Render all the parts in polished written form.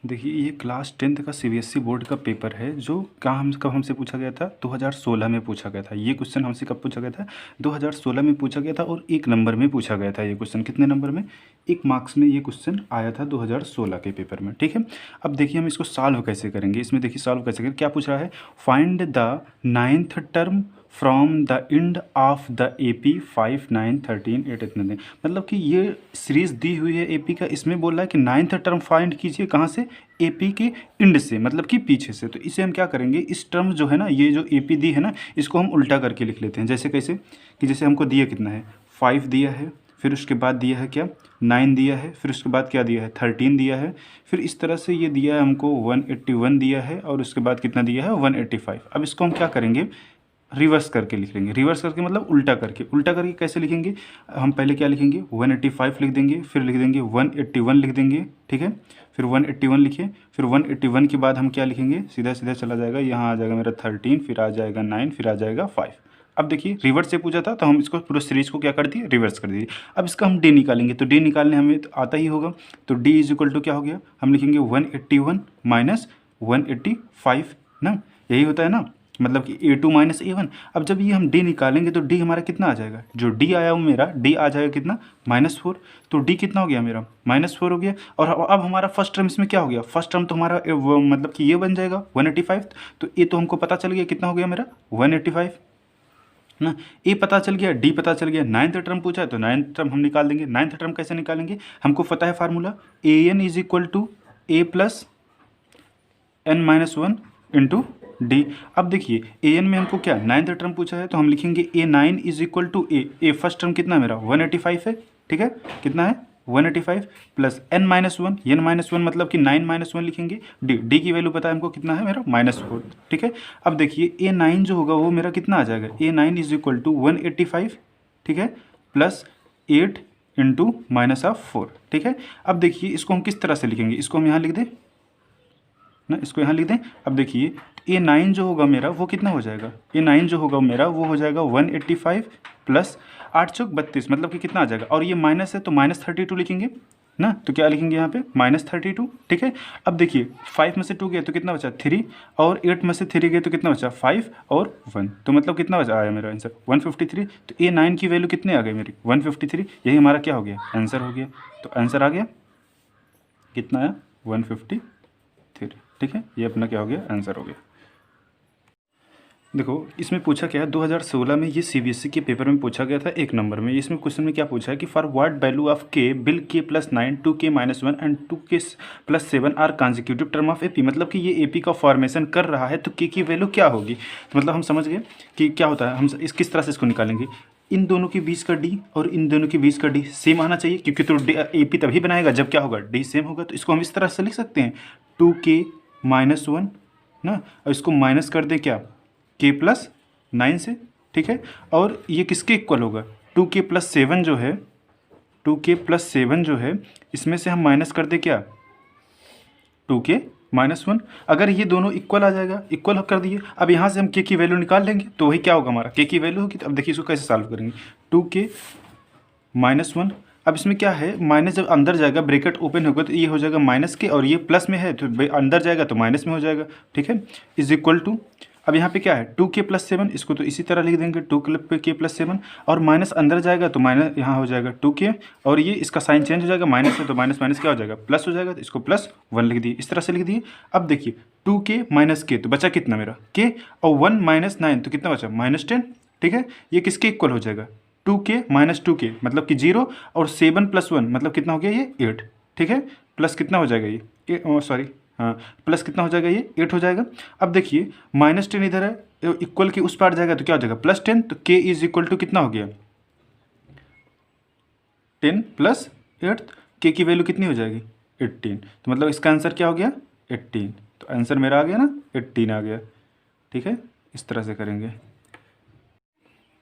देखिए ये class 10th का सीबीएसई बोर्ड का पेपर है जो कहाँ हम कब हमसे पूछा गया था 2016 में पूछा गया था। ये क्वेश्चन हमसे कब पूछा गया था 2016 में पूछा गया था और 1 नंबर में पूछा गया था। ये क्वेश्चन कितने नंबर में 1 मार्क्स में ये क्वेश्चन आया था 2016 के पेपर में। ठीक है, अब देखिए हम इसको सॉल्व कैसे करेंगे। इसमें देखिए सॉल्व कैसे करेंगे, क्या पूछ रहा है, find the 9th term from the end of the AP 5, 9, 13, 8 इतने दिन। मतलब कि ये सीरीज दी हुई है AP का, इसमें बोल रहा है कि 9th टर्म फाइंड कीजिए कहाँ से, AP के एंड से, मतलब कि पीछे से। तो इसे हम क्या करेंगे, इस टर्म जो है ना, ये जो AP दी है ना, इसको हम उल्टा करके लिख लेते हैं। जैसे कैसे कि जैसे हमको दिया कितना है, 5 दिया है, फिर उसके बाद दिया है क्या, 9 दिया है, फिर उसके बाद क्या दिया है, 13 दिया है, फिर इस तरह से ये दिया है हमको 181 दिया है, और उसके बाद कितना दिया है 185। अब इसको हम क्या करेंगे, रिवर्स करके लिख लेंगे। रिवर्स करके मतलब उल्टा करके। उल्टा करके कैसे लिखेंगे, हम पहले क्या लिखेंगे 185 लिख देंगे, फिर लिख देंगे 181 लिख देंगे। ठीक है, फिर 181 लिखे, फिर 181 के बाद हम क्या लिखेंगे, सीधा सीधा चला जाएगा, यहाँ आ जाएगा मेरा 13, फिर आ जाएगा 9, फिर आ जाएगा 5। अब देखिए रिवर्स से पूछा था तो हम इसको पूरा सीरीज को क्या कर दिए, रिवर्स कर दिए। अब इसका हम डी निकालेंगे, तो डी निकालने हमें तो आता ही होगा। तो डी इज इक्वल टू क्या हो गया, हम लिखेंगे 181 माइनस 185 ना, यही होता है ना, मतलब कि A2 माइनस A1। अब जब ये हम D निकालेंगे तो D हमारा कितना आ जाएगा, जो D आया वो मेरा D आ जाएगा कितना, -4। तो D कितना हो गया मेरा, -4 हो गया। और अब हमारा फर्स्ट टर्म इसमें क्या हो गया, फर्स्ट टर्म तो हमारा मतलब कि ये बन जाएगा 185। तो ये तो हमको पता चल गया कितना हो गया मेरा 185 ना। ए पता चल गया, डी पता चल गया, 9th टर्म पूछा है तो 9th टर्म हम निकाल देंगे। 9th टर्म कैसे निकालेंगे, हमको पता है formula, AN is equal to A plus n-1 into D. अब देखिए AN में हमको क्या 9th टर्म पूछा है, तो हम लिखेंगे A9 is equal to A first term कितना मेरा 185 है। ठीक है, कितना है 185 प्लस n-1, n-1 मतलब कि 9-1 लिखेंगे। डी की वैल्यू पता है हमको कितना है मेरा -4। ठीक है, अब देखिए A9 जो होगा वो मेरा कितना आ जाएगा, A9 इज इक्वल टू 185, ठीक है, प्लस 8 इंटू -4। ठीक है, अब देखिए इसको हम किस तरह से लिखेंगे, इसको हम यहाँ लिख दें ना, इसको यहाँ लिख दें। अब देखिए A9 जो होगा मेरा वो कितना हो जाएगा, A9 जो होगा मेरा वो हो जाएगा 185 प्लस 8 चौक 32, मतलब कि कितना आ जाएगा, और ये माइनस है तो -32 लिखेंगे ना। तो क्या लिखेंगे यहाँ पे -32। ठीक है, अब देखिए 5 में से 2 गया तो कितना बचा 3, और 8 में से 3 गए तो कितना बचा 5 और 1, तो मतलब कितना बचा आया मेरा आंसर 153। तो A9 की वैल्यू कितने आ गई मेरी 153, यही हमारा क्या हो गया आंसर हो गया। तो आंसर आ गया कितना आया 153। ठीक है, ये अपना क्या हो गया आंसर हो गया। देखो इसमें पूछा क्या है, 2016 में ये सीबीएसई के पेपर में पूछा गया था 1 नंबर में। इसमें क्वेश्चन में क्या पूछा है कि for what value of K बिल K plus 9, 2k-1 and 2k plus 7 are consecutive term of AP. मतलब कि ये एपी का फॉर्मेशन कर रहा है तो के की वैल्यू क्या होगी। तो मतलब हम समझ गए कि क्या होता है, हम इस किस तरह से इसको निकालेंगे, इन दोनों के बीच का डी और इन दोनों के बीच का डी सेम आना चाहिए, क्योंकि तो एपी तभी बनाएगा जब क्या होगा डी सेम होगा। तो इसको हम इस तरह से लिख सकते हैं 2k-1 ना, और इसको माइनस कर दें क्या k प्लस 9 से। ठीक है, और ये किसके इक्वल होगा 2k प्लस 7 जो है, 2k प्लस 7 जो है, इसमें से हम माइनस कर दे क्या 2k-1। अगर ये दोनों इक्वल आ जाएगा, इक्वल कर दिए। अब यहाँ से हम k की वैल्यू निकाल लेंगे तो वही क्या होगा हमारा k की वैल्यू होगी। तो अब देखिए इसको कैसे सॉल्व करेंगे, 2k-1। अब इसमें क्या है, माइनस जब अंदर जाएगा ब्रैकेट ओपन होगा तो ये हो जाएगा माइनस के, और ये प्लस में है तो अंदर जाएगा तो माइनस में हो जाएगा। ठीक है, इज इक्वल टू, अब यहाँ पे क्या है 2k प्लस 7, इसको तो इसी तरह लिख देंगे 2k प्लस 7, और माइनस अंदर जाएगा तो माइनस यहाँ हो जाएगा 2k, और ये इसका साइन चेंज हो जाएगा, माइनस है तो माइनस माइनस क्या हो जाएगा प्लस हो जाएगा, तो इसको +1 लिख दिए, इस तरह से लिख दिए। अब देखिए 2k माइनस k तो बचा कितना मेरा k, और 1 माइनस 9 तो कितना बचा -10। ठीक है, ये किसके इक्वल हो जाएगा 2k माइनस 2k मतलब कि 0, और 7 प्लस 1 मतलब कितना हो गया ये 8। ठीक है, प्लस कितना हो जाएगा ये सॉरी हाँ, प्लस कितना हो जाएगा ये 8 हो जाएगा। अब देखिए -10 इधर है, इक्वल के उस पार जाएगा तो क्या हो जाएगा +10, तो k इज इक्वल टू कितना हो गया 10 प्लस 8, k की वैल्यू कितनी हो जाएगी 18। तो मतलब इसका आंसर क्या हो गया 18। तो आंसर मेरा आ गया ना 18 आ गया। ठीक है, इस तरह से करेंगे।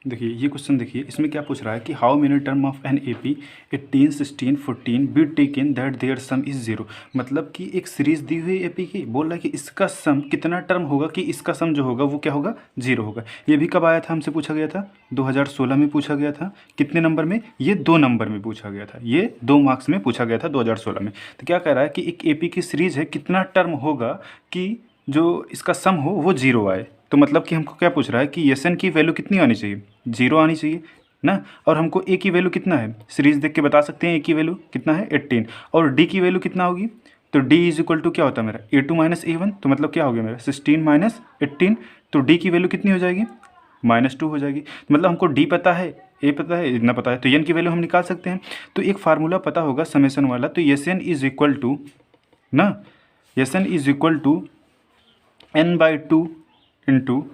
देखिए ये क्वेश्चन देखिए, इसमें क्या पूछ रहा है कि how many term of an A P 18, 16, 14 be taken that their sum is zero. मतलब कि एक सीरीज दी हुई ए पी की, बोल रहा है कि इसका सम कितना टर्म होगा कि इसका सम जो होगा वो क्या होगा, जीरो होगा। ये भी कब आया था, हमसे पूछा गया था 2016 में पूछा गया था। कितने नंबर में, ये 2 नंबर में पूछा गया था, ये 2 मार्क्स में पूछा गया था 2016 में। तो क्या कह रहा है कि एक ए पी की सीरीज है, कितना टर्म होगा कि जो इसका सम हो वो जीरो आए। तो मतलब कि हमको क्या पूछ रहा है कि एस एन की वैल्यू कितनी आनी चाहिए, जीरो आनी चाहिए ना। और हमको ए की वैल्यू कितना है, सीरीज देख के बता सकते हैं ए की वैल्यू कितना है 18, और डी की वैल्यू कितना होगी, तो डी इज इक्वल टू क्या होता है मेरा A2 माइनस A1, तो मतलब क्या हो गया मेरा 16 माइनस 18, तो डी की वैल्यू कितनी हो जाएगी, -2 हो जाएगी। तो मतलब हमको डी पता है, ए पता है, इतना पता है, तो एन की वैल्यू हम निकाल सकते हैं। तो एक फार्मूला पता होगा समेसन वाला, तो S N is equal to ना, S N is equal to n/2 into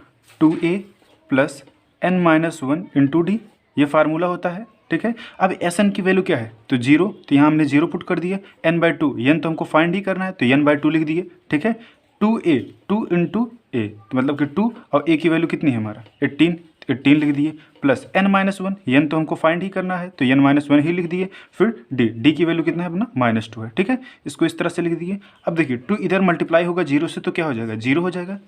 2a plus n-1 into D, ये फार्मूला होता है। ठीक है, अब एस एन की वैल्यू क्या है, तो जीरो, तो यहाँ हमने जीरो पुट कर दिया। n/2 एन तो हमको फाइंड ही करना है, तो n/2 लिख दिए। ठीक है, 2a 2 इंटू ए, तो मतलब कि 2, और a की वैल्यू कितनी है हमारा 18, 18 लिख दिए, प्लस n-1 एन तो हमको फाइंड ही करना है, तो n-1 ही लिख दिए। फिर डी की वैल्यू कितना है अपना -2 है। ठीक है, इसको इस तरह से लिख दिए। अब देखिए 2 इधर मल्टीप्लाई होगा जीरो से, तो क्या हो जाएगा, जीरो हो जाएगा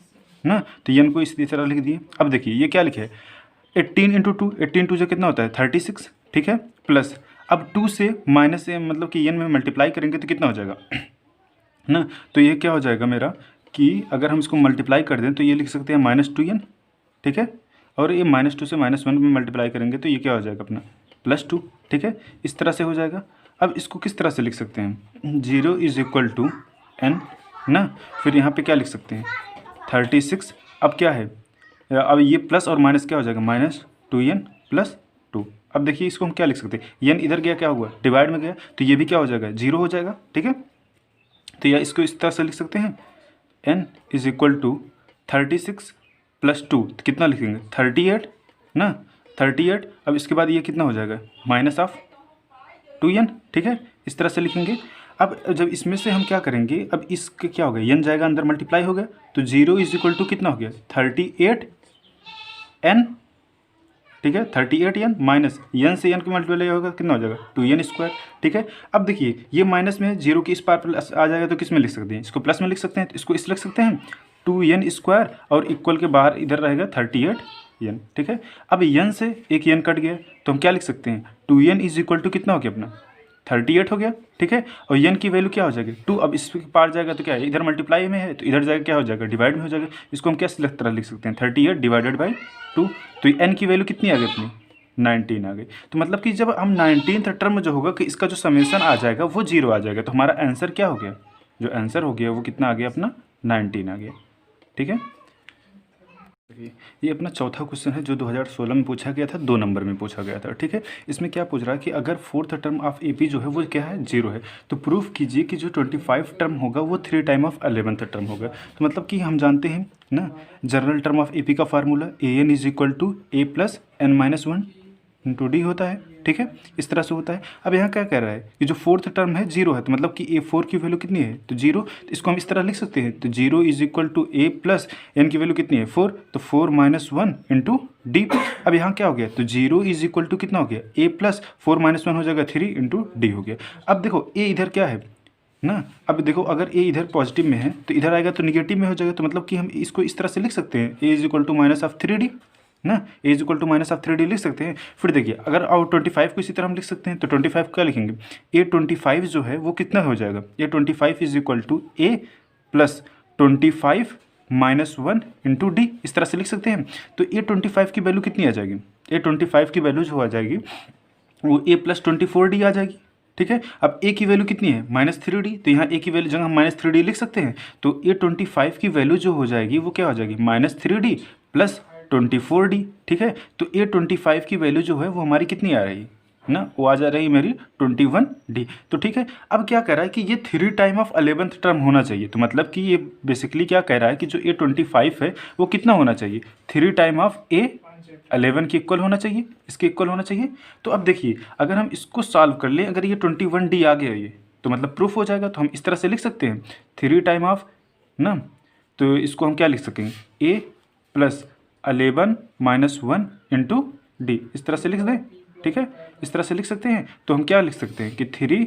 ना, तो एन को इसी तरह लिख दिए। अब देखिए ये क्या लिखे है, 18 इंटू 2, 18 2 से कितना होता है 36। ठीक है, प्लस अब 2 से माइनस से मतलब कि एन में मल्टीप्लाई करेंगे तो कितना हो जाएगा ना, तो ये क्या हो जाएगा मेरा कि अगर हम इसको मल्टीप्लाई कर दें तो ये लिख सकते हैं -2n। ठीक है, और ये -2 से -1 में मल्टीप्लाई करेंगे तो ये क्या हो जाएगा अपना +2। ठीक है, इस तरह से हो जाएगा। अब इसको किस तरह से लिख सकते हैं, 0 इज इक्वल टू n ना, फिर यहाँ पे क्या लिख सकते हैं 36। अब क्या है, अब ये प्लस और माइनस क्या हो जाएगा -2n + 2। अब देखिए इसको हम क्या लिख सकते हैं, n इधर गया क्या हुआ डिवाइड में गया, तो ये भी क्या हो जाएगा जीरो हो जाएगा। ठीक है, तो या इसको इस तरह से लिख सकते हैं n इज इक्वल टू 36 + 2, तो कितना लिखेंगे 38 ना, 38। अब इसके बाद ये कितना हो जाएगा -2n। ठीक है, इस तरह से लिखेंगे। अब जब इसमें से हम क्या करेंगे, अब इसके क्या हो गया, n जाएगा अंदर मल्टीप्लाई हो गया, तो 0 इज इक्वल टू कितना हो गया 38n। ठीक है, 38n माइनस n से n की मल्टीप्लाई होगा कितना हो जाएगा 2n²। ठीक है, अब देखिए ये माइनस में 0 की इस पार प्लस आ जाएगा, तो किस में लिख सकते हैं, इसको प्लस में लिख सकते हैं, तो इसको इस लिख सकते हैं 2n² और इक्वल के बाहर इधर रहेगा 38n। ठीक है, अब n से एक n कट गया, तो हम क्या लिख सकते हैं 2n इज इक्वल टू कितना हो गया अपना 38 हो गया। ठीक है, और n की वैल्यू क्या हो जाएगी 2, अब इस पार जाएगा तो क्या है इधर मल्टीप्लाई में है, तो इधर जाएगा क्या हो जाएगा डिवाइड में हो जाएगा। इसको हम क्या तरह लिख सकते हैं 38 डिवाइडेड बाई 2, तो n की वैल्यू कितनी आ गई अपनी 19 आ गई। तो मतलब कि जब हम 19th टर्म जो होगा कि इसका जो समेसन आ जाएगा वो जीरो आ जाएगा, तो हमारा आंसर क्या हो गया, जो आंसर हो गया वो कितना आ गया अपना 19 आ गया। ठीक है, ये अपना चौथा क्वेश्चन है जो 2016 में पूछा गया था, 2 नंबर में पूछा गया था। ठीक है, इसमें क्या पूछ रहा है कि अगर 4th टर्म ऑफ एपी जो है वो क्या है जीरो है, तो प्रूफ कीजिए कि जो 25 टर्म होगा वो 3 टाइम ऑफ 11th टर्म होगा। तो मतलब कि हम जानते हैं ना जनरल टर्म ऑफ एपी का formula an is equal to a + n-1 into D होता है। ठीक है, इस तरह से होता है। अब यहाँ क्या कह रहा है कि जो 4th टर्म है जीरो है, तो मतलब कि a4 की वैल्यू कितनी है तो जीरो, तो इसको हम इस तरह लिख सकते हैं, तो 0 is equal to a + n की वैल्यू कितनी है 4, तो 4 - 1 इंटू डी। अब यहाँ क्या हो गया, तो 0 इज इक्वल टू कितना हो गया a + 4 - 1 हो जाएगा 3 इंटू डी हो गया। अब देखो a इधर क्या है ना, अब देखो अगर a इधर पॉजिटिव में है तो इधर आएगा तो निगेटिव में हो जाएगा, तो मतलब कि हम इसको इस तरह से लिख सकते हैं a is equal to -3d ना, a is equal to -3d लिख सकते हैं। फिर देखिए अगर और 25 को इसी तरह हम लिख सकते हैं, तो 25 क्या लिखेंगे a25 जो है वो कितना हो जाएगा a25 is equal to a + 25 - 1 into D, इस तरह से लिख सकते हैं। तो a25 की वैल्यू कितनी आ जाएगी, a25 की वैल्यू जो आ जाएगी वो a + 24d आ जाएगी। ठीक है, अब a की वैल्यू कितनी है -3d, तो यहाँ a की वैल्यू जगह हम -3d लिख सकते हैं, तो a25 की वैल्यू जो हो जाएगी वो क्या हो जाएगी -3d + 24d। ठीक है, तो a25 की वैल्यू जो है वो हमारी कितनी आ रही है ना, वो आ जा रही है मेरी 21d। तो ठीक है, अब क्या कह रहा है कि ये 3 टाइम ऑफ 11th टर्म होना चाहिए, तो मतलब कि ये बेसिकली क्या कह रहा है कि जो a25 है वो कितना होना चाहिए 3 टाइम ऑफ a11 के इक्वल होना चाहिए, इसके इक्वल होना चाहिए। तो अब देखिए अगर हम इसको सॉल्व कर लें, अगर ये 21d आ गया ये तो मतलब प्रूफ हो जाएगा, तो हम इस तरह से लिख सकते हैं 3 टाइम ऑफ ना, तो इसको हम क्या लिख सकेंगे a + 11 - 1 इंटू डी, इस तरह से लिख दें, ठीक है, इस तरह से लिख सकते हैं। तो हम क्या लिख सकते हैं कि 3,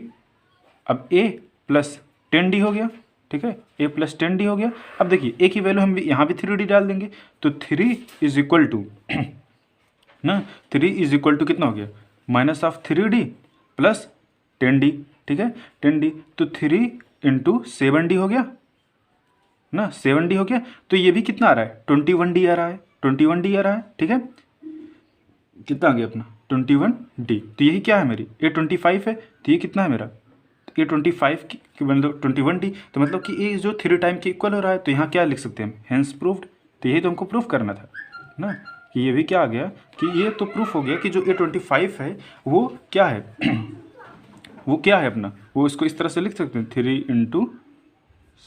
अब ए प्लस 10d हो गया, ठीक है, ए प्लस 10d हो गया। अब देखिए ए की वैल्यू हम यहाँ भी 3d डाल देंगे, तो 3 इज इक्वल टू ना, 3 इज इक्वल टू कितना हो गया, minus of 3d plus 10d, ठीक है, 10d, तो 3 इंटू 7d हो गया ना, 7d हो गया। तो ये भी कितना आ रहा है, 21d आ रहा है, 21d आ रहा है, ठीक है, कितना आ गया अपना 21d। तो यही क्या है मेरी, ए 25 है, तो ये कितना है मेरा, ए 25 की मतलब 21d, तो मतलब कि ए जो 3 टाइम के इक्वल हो रहा है। तो यहाँ क्या लिख सकते हैं हम, हेंस प्रूव्ड। तो यही तो हमको प्रूफ करना था ना, कि ये भी क्या आ गया कि ये तो प्रूफ हो गया कि जो ए 25 है वो क्या है वो क्या है अपना, वो इसको इस तरह से लिख सकते हैं 3 इंटू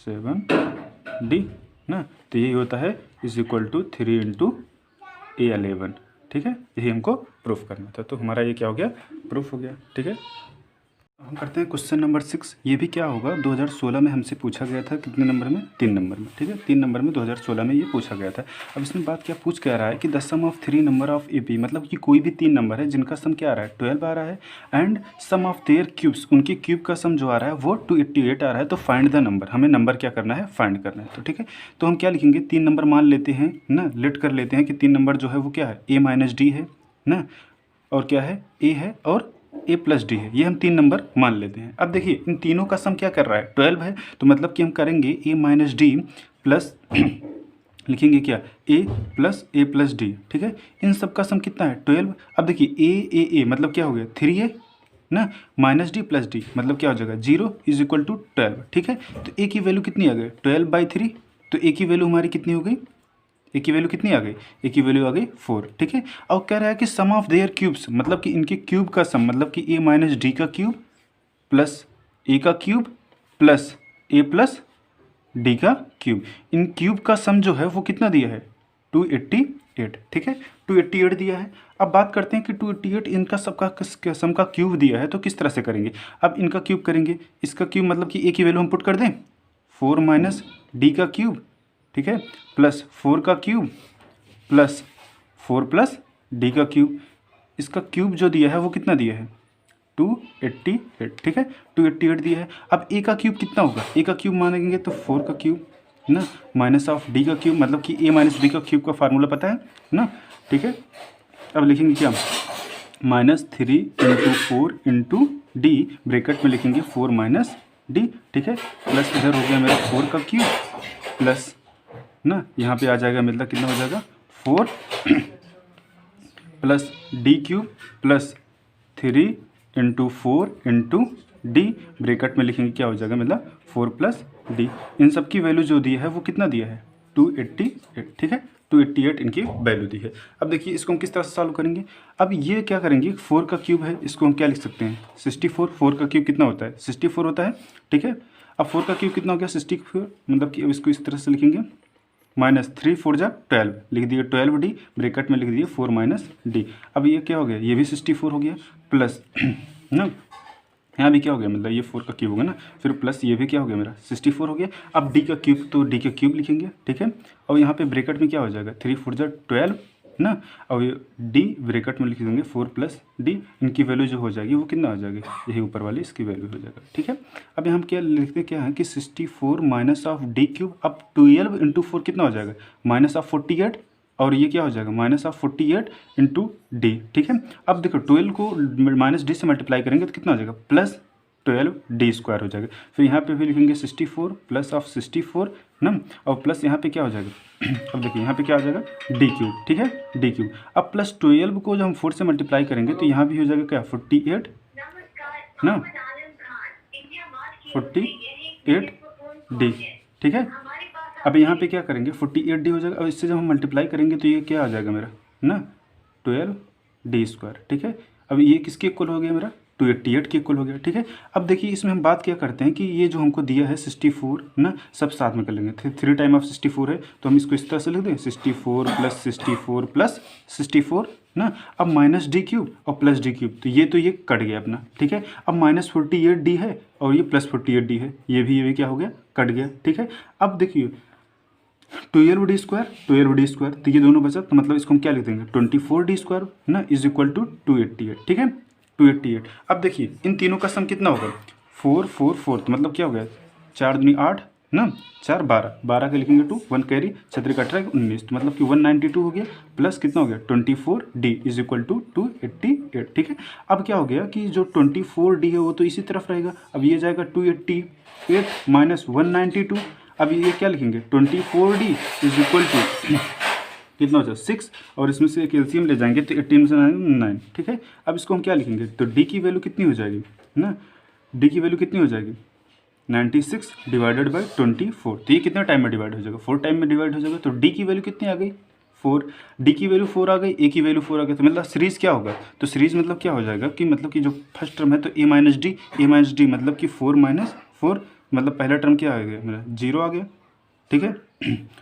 7d ना, तो यही होता है इज इक्वल टू 3 इंटू ए 11, ठीक है, यही हमको प्रूफ करना था। तो हमारा ये क्या हो गया, प्रूफ हो गया, ठीक है। हम करते हैं क्वेश्चन नंबर 6। ये भी क्या होगा, 2016 में हमसे पूछा गया था, कितने नंबर में, 3 नंबर में, ठीक है, 3 नंबर में 2016 में ये पूछा गया था। अब इसमें बात क्या पूछ क्या रहा है कि the sum of 3 number of AP, मतलब कि कोई भी 3 नंबर है जिनका सम क्या आ रहा है, 12 आ रहा है, and sum of their cubes, उनके क्यूब का सम जो आ रहा है वो 288 आ रहा है। तो फाइंड द नंबर, हमें नंबर क्या करना है, फाइंड करना है। तो ठीक है, तो हम क्या लिखेंगे, 3 नंबर मान लेते हैं ना, लेट कर लेते हैं कि 3 नंबर जो है वो क्या है, ए माइनस डी है ना, और क्या है, ए है और ए प्लस डी है, ये हम 3 नंबर मान लेते हैं। अब देखिए इन तीनों का सम क्या कर रहा है, 12 है, तो मतलब कि हम करेंगे ए माइनस डी प्लस लिखेंगे क्या, ए प्लस डी, ठीक है, इन सब का सम कितना है, 12। अब देखिए ए मतलब क्या हो गया, 3 है ना, माइनस डी प्लस डी मतलब क्या हो जाएगा, 0 इज इक्वल टू 12, ठीक है। तो ए की वैल्यू कितनी आ गई, 12/3, तो ए की वैल्यू हमारी कितनी हो गई, ए की वैल्यू कितनी आ गई, ए की वैल्यू आ गई 4, ठीक है। और कह रहा है कि सम ऑफ देयर क्यूब्स, मतलब कि इनके क्यूब का सम, मतलब कि ए माइनस डी का क्यूब प्लस ए का क्यूब प्लस ए प्लस डी का क्यूब, इन क्यूब का सम जो है वो कितना दिया है, 288, ठीक है, 288 दिया है। अब बात करते हैं कि 288 इनका सबका सम का क्यूब दिया है, तो किस तरह से करेंगे। अब इनका क्यूब करेंगे, इसका क्यूब मतलब कि ए की वैल्यू हम पुट कर दें, 4 माइनस डी का क्यूब, ठीक है, प्लस 4 का क्यूब प्लस 4 प्लस डी का क्यूब, इसका क्यूब जो दिया है वो कितना दिया है, 288, ठीक है, 288 दिया है। अब ए का क्यूब कितना होगा, ए का क्यूब मानेंगे तो 4 का क्यूब ना, माइनस ऑफ डी का क्यूब, मतलब कि ए माइनस डी का क्यूब का फार्मूला पता है ना, ठीक है। अब लिखेंगे क्या, -3 इंटू 4 इंटू डी, ब्रैकेट में लिखेंगे 4 माइनस डी, ठीक है, प्लस इधर हो गया मेरा 4 का क्यूब प्लस ना, यहाँ पे आ जाएगा मतलब कितना हो जाएगा, 4 plus D cube plus 3 into 4 into D, bracket में लिखेंगे क्या हो जाएगा, मतलब 4 प्लस डी। इन सब की वैल्यू जो दी है वो कितना दिया है, 288, ठीक है, 288 इनकी वैल्यू दी है। अब देखिए इसको हम किस तरह से सॉल्व करेंगे। अब ये क्या करेंगे, 4 का क्यूब है, इसको हम क्या लिख सकते हैं, 64, 4 का क्यूब कितना होता है, 64 होता है, ठीक है। अब 4 का क्यूब कितना हो गया, 64, मतलब कि इसको इस तरह से लिखेंगे, -3 4 जा 12, लिख दिए 12d, ब्रैकेट में लिख दिए 4 माइनस डी। अब ये क्या हो गया, ये भी 64 हो गया, प्लस ना, यहाँ भी क्या हो गया, मतलब ये 4 का क्यूब हो गया ना, फिर प्लस ये भी क्या हो गया मेरा 64 हो गया। अब डी का क्यूब, तो डी का क्यूब लिखेंगे, ठीक है, और यहाँ पे ब्रैकेट में क्या हो जाएगा, 3 4 जा 12 ना, और डी ब्रैकेट में लिख देंगे 4 प्लस डी, इनकी वैल्यू जो हो जाएगी वो कितना हो जाएगी, यही ऊपर वाली इसकी वैल्यू हो जाएगा, ठीक है। अब हम क्या लिखते क्या है कि 64 माइनस ऑफ डी क्यूब, अब 12 इंटू 4 कितना हो जाएगा, माइनस ऑफ 48, और ये क्या हो जाएगा, माइनस ऑफ 48 इंटू डी, ठीक है। अब देखो 12 को माइनस डी से मल्टीप्लाई करेंगे तो कितना हो जाएगा, प्लस 12 डी स्क्वायर हो जाएगा। फिर यहाँ पे भी लिखेंगे 64 प्लस ऑफ 64 ना, और प्लस यहाँ पे क्या हो जाएगा अब देखिए यहाँ पे क्या हो जाएगा, डी क्यूब, ठीक है, डी क्यूब। अब प्लस 12 को जब हम 4 से मल्टीप्लाई करेंगे तो यहाँ भी हो जाएगा क्या, 48 ना, 48 डी, ठीक है। अब यहाँ पे क्या करेंगे, 48 डी हो जाएगा, और इससे जब हम मल्टीप्लाई करेंगे तो ये क्या आ जाएगा मेरा ना, 12 डी स्क्वायर, ठीक है। अब ये किसके इक्वल हो गया मेरा, 288 के इक्वल हो गया, ठीक है। अब देखिए इसमें हम बात क्या करते हैं कि ये जो हमको दिया है 64 ना, सब साथ में कर लेंगे, 3 टाइम ऑफ 64 है तो हम इसको इस तरह से लिख दें, 64 प्लस 64 प्लस 64 ना। अब माइनस डी क्यूब और प्लस डी क्यूब, तो ये कट गया अपना, ठीक है। अब -48 डी है और ये +48 डी है, ये भी क्या हो गया, कट गया, ठीक है। अब देखिए 12d² तो ये दोनों बचा, तो मतलब इसको हम क्या लिख देंगे 24d² ना इज इक्वल टू 288, ठीक है 288। अब देखिए इन तीनों का सम कितना होगा 4 4 4, तो मतलब क्या हो गया 4 दूनी 8 ना 4 12, 12 का लिखेंगे 2, 1 कैरी 6 18 19, तो मतलब कि 192 हो गया, प्लस कितना हो गया 24d इज इक्वल टू 288, ठीक है। अब क्या हो गया कि जो 24d है वो तो इसी तरफ रहेगा, अब ये जाएगा 288 माइनस 192, अब ये क्या लिखेंगे 24d इज इक्वल टू कितना हो जाए 6, और इसमें से एक एलसीएम ले जाएंगे तो 18 से 9, ठीक है। अब इसको हम क्या लिखेंगे, तो d की वैल्यू कितनी हो जाएगी ना, d की वैल्यू कितनी हो जाएगी 96 डिवाइडेड बाई 24, तो ये कितने टाइम में डिवाइड हो जाएगा 4 टाइम में डिवाइड हो जाएगा, तो d की वैल्यू कितनी आ गई 4, d की वैल्यू 4 आ गई, a की वैल्यू 4 आ गई, तो मतलब सीरीज़ क्या होगा, तो सीरीज़ मतलब क्या हो जाएगा कि मतलब कि जो फर्स्ट टर्म है तो a माइनस डी मतलब कि 4 माइनस 4, मतलब पहला टर्म क्या आ गया मेरा 0 आ गया, ठीक है।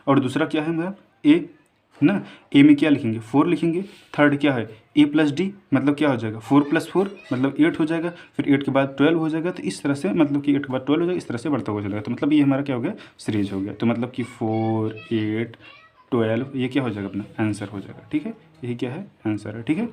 और दूसरा क्या है मेरा a ना, a में क्या लिखेंगे 4 लिखेंगे, थर्ड क्या है a प्लस डी मतलब क्या हो जाएगा 4 प्लस 4 मतलब 8 हो जाएगा, फिर 8 के बाद 12 हो जाएगा, तो इस तरह से मतलब कि 8 के बाद 12 हो जाएगा, इस तरह से बढ़ता हुआ चलेगा, तो मतलब ये हमारा क्या हो गया सीरीज हो गया, तो मतलब कि 4 8 12 ये क्या हो जाएगा अपना आंसर हो जाएगा, ठीक है, यही क्या है आंसर है, ठीक है।